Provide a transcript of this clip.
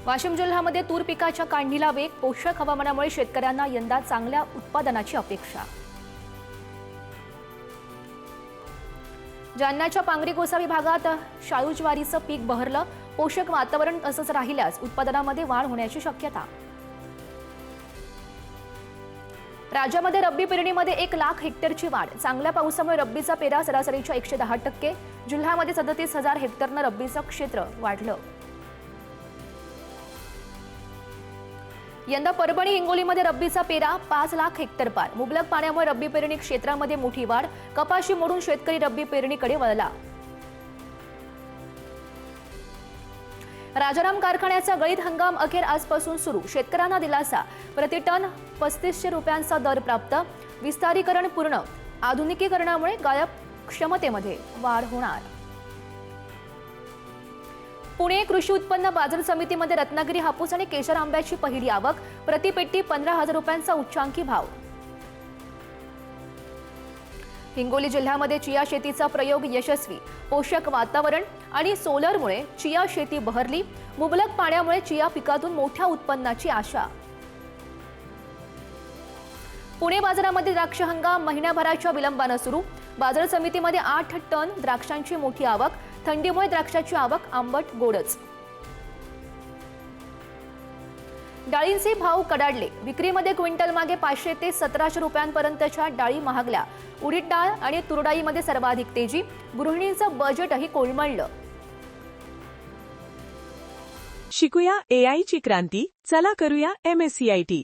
वाशिम जिल्ह्यामध्ये तूर पिकाच्या काढणीला वेग, पोषक हवामानामुळे शेतकऱ्यांना यंदा चांगल्या उत्पादनाची अपेक्षा। जालन्याच्या पांगरी गोसावी भागात शाळू ज्वारीचं पीक बहरलं, पोषक वातावरण असंच राहिल्यास उत्पादनामध्ये वाढ होण्याची शक्यता। राज्यामध्ये रब्बी पेरणीमध्ये 1 लाख हेक्टरची वाढ, चांगल्या पावसामुळे रब्बीचा पेरा सरासरीच्या 110%, जिल्ह्यामध्ये 37,000 हेक्टरनं रब्बीचं क्षेत्र वाढलं। यंदा परभणी हिंगोलीमध्ये रब्बीचा पेरा 5 लाख हेक्टर पार, मुबलक पाण्यामुळे रब्बी पेरणी क्षेत्रामध्ये मोठी वाढ, कपाशी मोडून शेतकरी रब्बी पेरणीकडे वळला। राजाराम कारखान्याचा गळीत हंगाम अखेर आजपासून सुरू, शेतकऱ्यांना दिलासा, प्रतिटन 3500 रुपयांचा दर प्राप्त, विस्तारीकरण पूर्ण, आधुनिकीकरणामुळे गायब क्षमतेमध्ये वाढ होणार। पुणे कृषी उत्पन्न बाजार समितीमध्ये रत्नागिरी हापूस आणि केशर आंब्याची पहिली आवक, प्रतिपेटी 15,000 रुपयांचा उच्चांकी भाव। हिंगोली जिल्ह्यामध्ये चिया शेतीचा प्रयोग यशस्वी, पोषक वातावरण आणि सोलरमुळे चिया शेती बहरली, मुबलक पाण्यामुळे चिया पिकातून मोठ्या उत्पन्नाची आशा। पुणे बाजारामध्ये द्राक्ष हंगाम महिन्याभराच्या विलंबाने सुरू, बाजार समितीमध्ये 8 टन द्राक्षांची मोठी आवक, थंडीमुळे द्राक्षाची आवक आंबट गोडच। डाळींचे भाव कडाडले, विक्रीमध्ये क्विंटल मागे 500 ते 1700 रुपयांपर्यंतच्या डाळी महागल्या, उडीद डाळ आणि तूर डाळीमध्ये सर्वाधिक तेजी, गृहिणींचं बजेटही कोलमडलं। शिकूया AI ची क्रांती, चला करूया MSCIT।